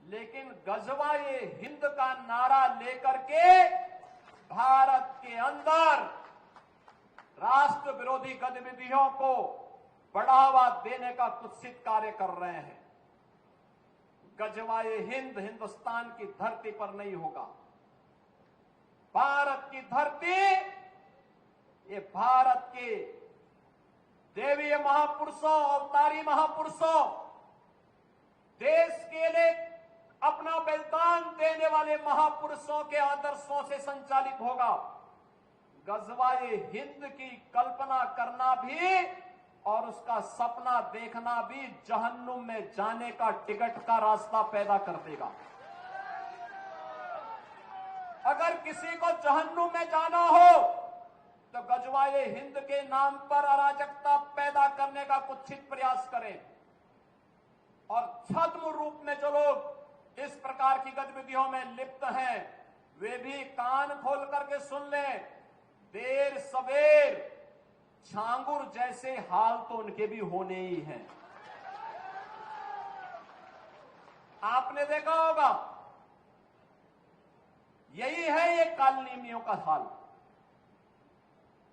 लेकिन गजवाए हिंद का नारा लेकर के भारत के अंदर राष्ट्र विरोधी गतिविधियों को बढ़ावा देने का कुत्सित कार्य कर रहे हैं। गजवाए हिंद हिंदुस्तान की धरती पर नहीं होगा। भारत की धरती, ये भारत के देवीय महापुरुषों, अवतारी महापुरुषों, देश के लिए अपना बलिदान देने वाले महापुरुषों के आदर्शों से संचालित होगा। गजवाए हिंद की कल्पना करना भी और उसका सपना देखना भी जहन्नुम में जाने का टिकट का रास्ता पैदा कर देगा। अगर किसी को जहन्नुम में जाना हो तो गजवाए हिंद के नाम पर अराजकता पैदा करने का कुत्सित प्रयास करें। और छद्म रूप में जो लोग इस प्रकार की गतिविधियों में लिप्त हैं, वे भी कान खोल करके सुन लें। देर सवेर छांगुर जैसे हाल तो उनके भी होने ही हैं। आपने देखा होगा, यही है ये कालनेमियों का हाल।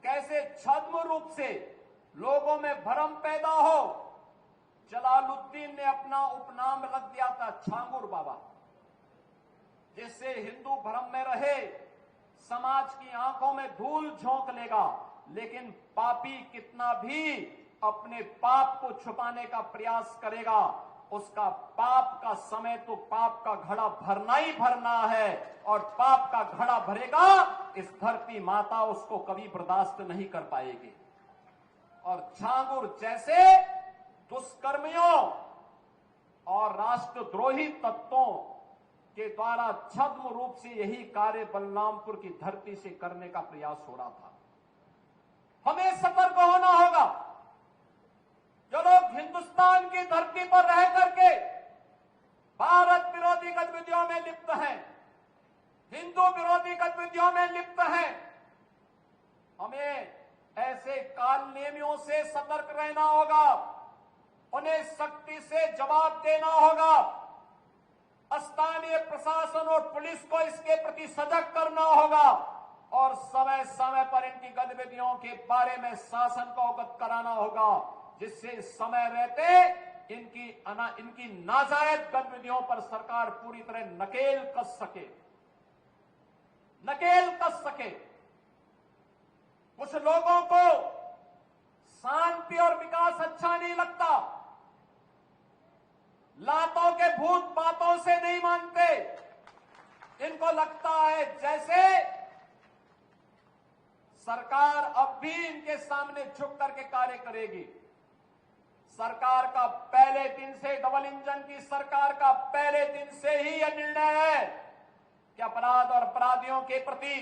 कैसे छद्म रूप से लोगों में भ्रम पैदा हो। जलालुद्दीन ने अपना उपनाम रख दिया था छांगुर बाबा, जिससे हिंदू भ्रम में रहे, समाज की आंखों में धूल झोंक लेगा। लेकिन पापी कितना भी अपने पाप को छुपाने का प्रयास करेगा, उसका पाप का समय तो पाप का घड़ा भरना ही भरना है। और पाप का घड़ा भरेगा, इस धरती माता उसको कभी बर्दाश्त नहीं कर पाएगी। और छांगुर जैसे दुष्कर्मियों और राष्ट्रद्रोही तत्वों के द्वारा छद्म रूप से यही कार्य बलरामपुर की धरती से करने का प्रयास हो रहा था। हमें सतर्क होना होगा। जो लोग हिंदुस्तान की धरती पर रह करके भारत विरोधी गतिविधियों में लिप्त हैं, हिंदू विरोधी गतिविधियों में लिप्त हैं, हमें ऐसे कालनेमियों से सतर्क रहना होगा। उन्हें सख्ती से जवाब देना होगा। स्थानीय प्रशासन और पुलिस को इसके प्रति सजग करना होगा और समय समय पर इनकी गतिविधियों के बारे में शासन को अवगत कराना होगा, जिससे समय रहते इनकी नाजायज गतिविधियों पर सरकार पूरी तरह नकेल कस सके। कुछ लोगों को शांति और विकास अच्छा नहीं लगता। लातों के भूत बातों से नहीं मानते। इनको लगता है जैसे सरकार अब भी इनके सामने झुक करके कार्य करेगी। सरकार का पहले दिन से, डबल इंजन की सरकार का पहले दिन से ही यह निर्णय है कि अपराध और अपराधियों के प्रति,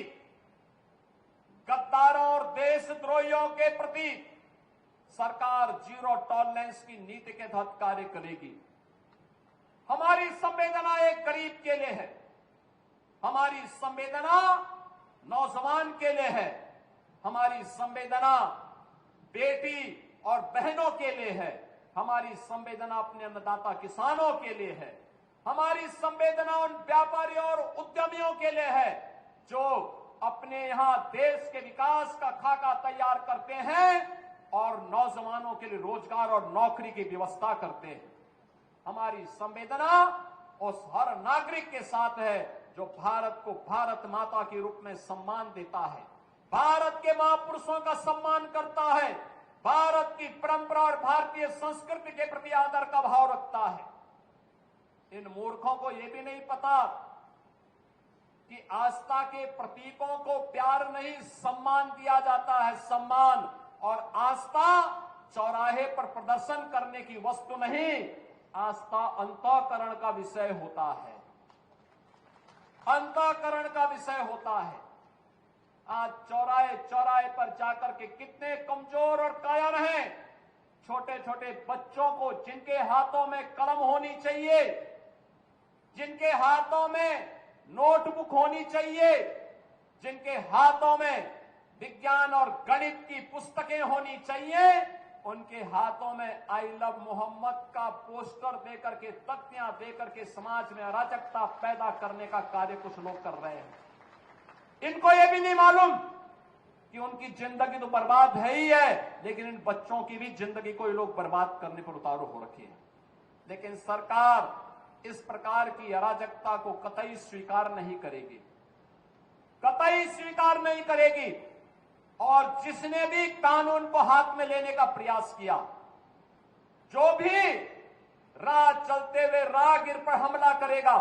गद्दारों और देशद्रोहियों के प्रति सरकार जीरो टॉलरेंस की नीति के तहत कार्य करेगी। हमारी संवेदना एक गरीब के लिए है, हमारी संवेदना नौजवान के लिए है, हमारी संवेदना बेटी और बहनों के लिए है, हमारी संवेदना अपने अन्नदाता किसानों के लिए है, हमारी संवेदना उन व्यापारियों और उद्यमियों के लिए है जो अपने यहां देश के विकास का खाका तैयार करते हैं और नौजवानों के लिए रोजगार और नौकरी की व्यवस्था करते हैं। हमारी संवेदना उस हर नागरिक के साथ है जो भारत को भारत माता के रूप में सम्मान देता है, भारत के महापुरुषों का सम्मान करता है, भारत की परंपरा और भारतीय संस्कृति के प्रति आदर का भाव रखता है। इन मूर्खों को यह भी नहीं पता कि आस्था के प्रतीकों को प्यार नहीं, सम्मान दिया जाता है। सम्मान और आस्था चौराहे पर प्रदर्शन करने की वस्तु नहीं, आस्था अंतःकरण का विषय होता है, अंतःकरण का विषय होता है। आज चौराहे चौराहे पर जाकर के कितने कमजोर और कायर हैं। छोटे छोटे बच्चों को जिनके हाथों में कलम होनी चाहिए, जिनके हाथों में नोटबुक होनी चाहिए, जिनके हाथों में विज्ञान और गणित की पुस्तकें होनी चाहिए, उनके हाथों में आई लव मोहम्मद का पोस्टर देकर के, तख्तियां देकर के समाज में अराजकता पैदा करने का कार्य कुछ लोग कर रहे हैं। इनको यह भी नहीं मालूम कि उनकी जिंदगी तो बर्बाद है ही है, लेकिन इन बच्चों की भी जिंदगी को ये लोग बर्बाद करने पर उतारू हो रखे हैं। लेकिन सरकार इस प्रकार की अराजकता को कतई स्वीकार नहीं करेगी, कतई स्वीकार नहीं करेगी। और जिसने भी कानून को हाथ में लेने का प्रयास किया, जो भी राह चलते हुए राहगीर पर हमला करेगा,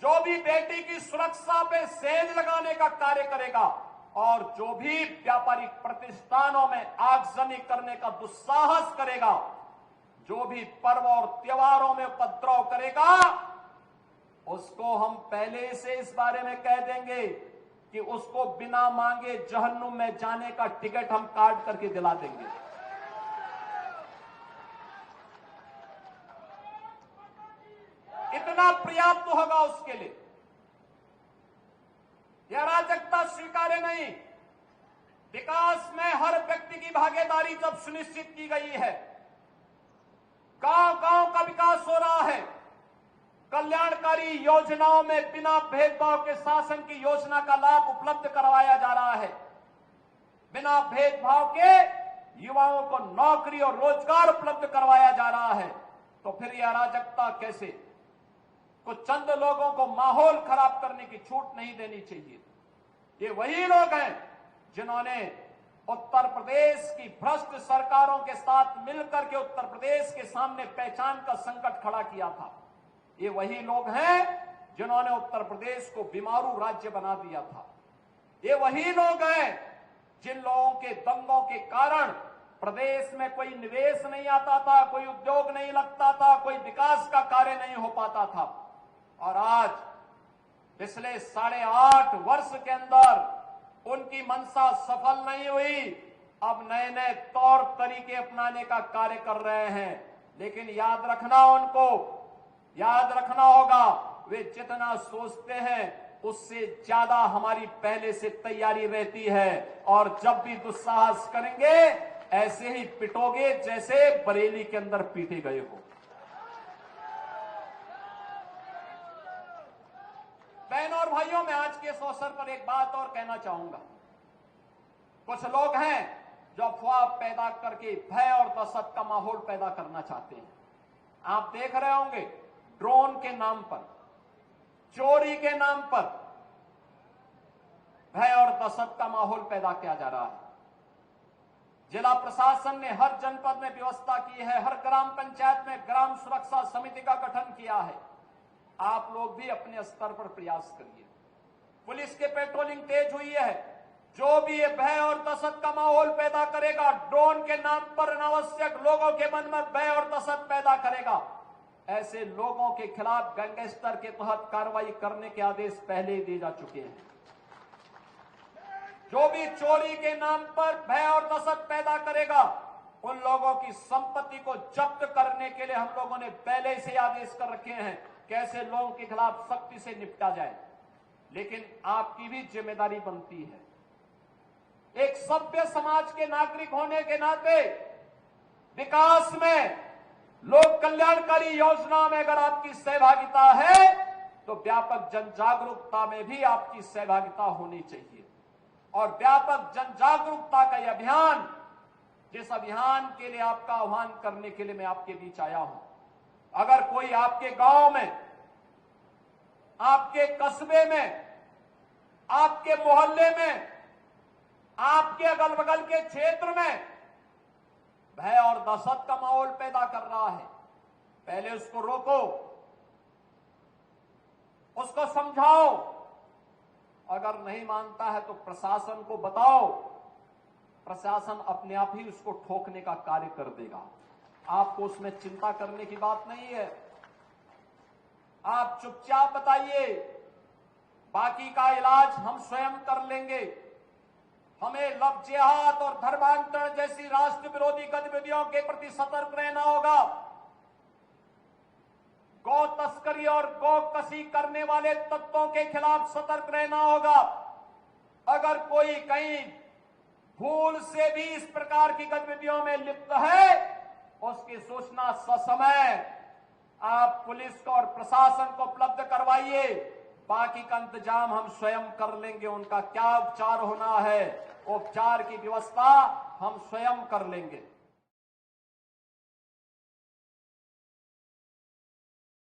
जो भी बेटी की सुरक्षा पे सेंध लगाने का कार्य करेगा, और जो भी व्यापारिक प्रतिष्ठानों में आगजनी करने का दुस्साहस करेगा, जो भी पर्व और त्योहारों में उपद्रव करेगा, उसको हम पहले से इस बारे में कह देंगे कि उसको बिना मांगे जहन्नुम में जाने का टिकट हम काट करके दिला देंगे। इतना पर्याप्त होगा उसके लिए। यह अराजकता स्वीकार्य नहीं। विकास में हर व्यक्ति की भागीदारी जब सुनिश्चित की गई है, गांव-गांव का विकास हो रहा है, कल्याणकारी योजनाओं में बिना भेदभाव के शासन की योजना का लाभ उपलब्ध करवाया जा रहा है, बिना भेदभाव के युवाओं को नौकरी और रोजगार उपलब्ध करवाया जा रहा है, तो फिर यह अराजकता कैसे? कुछ चंद लोगों को माहौल खराब करने की छूट नहीं देनी चाहिए। ये वही लोग हैं जिन्होंने उत्तर प्रदेश की भ्रष्ट सरकारों के साथ मिलकर के उत्तर प्रदेश के सामने पहचान का संकट खड़ा किया था। ये वही लोग हैं जिन्होंने उत्तर प्रदेश को बीमारू राज्य बना दिया था। ये वही लोग हैं जिन लोगों के दंगों के कारण प्रदेश में कोई निवेश नहीं आता था, कोई उद्योग नहीं लगता था, कोई विकास का कार्य नहीं हो पाता था। और आज पिछले 8.5 वर्ष के अंदर उनकी मंशा सफल नहीं हुई। अब नए नए तौर तरीके अपनाने का कार्य कर रहे हैं, लेकिन याद रखना होगा, वे जितना सोचते हैं उससे ज्यादा हमारी पहले से तैयारी रहती है। और जब भी दुस्साहस करेंगे ऐसे ही पिटोगे जैसे बरेली के अंदर पीटे गए हो। बहनों और भाइयों, मैं आज के इस अवसर पर एक बात और कहना चाहूंगा। कुछ लोग हैं जो अफवाह पैदा करके भय और दहशत का माहौल पैदा करना चाहते हैं। आप देख रहे होंगे, ड्रोन के नाम पर, चोरी के नाम पर भय और दहशत का माहौल पैदा किया जा रहा है। जिला प्रशासन ने हर जनपद में व्यवस्था की है, हर ग्राम पंचायत में ग्राम सुरक्षा समिति का गठन किया है। आप लोग भी अपने स्तर पर प्रयास करिए। पुलिस के पेट्रोलिंग तेज हुई है। जो भी ये भय और दहशत का माहौल पैदा करेगा, ड्रोन के नाम पर अनावश्यक लोगों के मन में भय और दहशत पैदा करेगा, ऐसे लोगों के खिलाफ गैंगस्टर के तहत कार्रवाई करने के आदेश पहले ही दिए जा चुके हैं। जो भी चोरी के नाम पर भय और दहशत पैदा करेगा, उन लोगों की संपत्ति को जब्त करने के लिए हम लोगों ने पहले से आदेश कर रखे हैं। कैसे लोगों के खिलाफ सख्ती से निपटा जाए। लेकिन आपकी भी जिम्मेदारी बनती है। एक सभ्य समाज के नागरिक होने के नाते विकास में, लोक कल्याणकारी योजना में अगर आपकी सहभागिता है तो व्यापक जन जागरूकता में भी आपकी सहभागिता होनी चाहिए। और व्यापक जन जागरूकता का यह अभियान, जिस अभियान के लिए आपका आह्वान करने के लिए मैं आपके बीच आया हूं, अगर कोई आपके गांव में, आपके कस्बे में, आपके मोहल्ले में, आपके अगल बगल के क्षेत्र में भय और दहशत का माहौल पैदा कर रहा है, पहले उसको रोको, उसको समझाओ। अगर नहीं मानता है तो प्रशासन को बताओ, प्रशासन अपने आप ही उसको ठोकने का कार्य कर देगा। आपको उसमें चिंता करने की बात नहीं है। आप चुपचाप बताइए, बाकी का इलाज हम स्वयं कर लेंगे। हमें लव जिहाद और धर्मांतरण जैसी राष्ट्र विरोधी गतिविधियों के प्रति सतर्क रहना होगा। गौ तस्करी और गौ कसी करने वाले तत्वों के खिलाफ सतर्क रहना होगा। अगर कोई कहीं भूल से भी इस प्रकार की गतिविधियों में लिप्त है, उसकी सूचना ससमय आप पुलिस को और प्रशासन को उपलब्ध करवाइए। बाकी का इंतजाम हम स्वयं कर लेंगे। उनका क्या उपचार होना है, उपचार की व्यवस्था हम स्वयं कर लेंगे।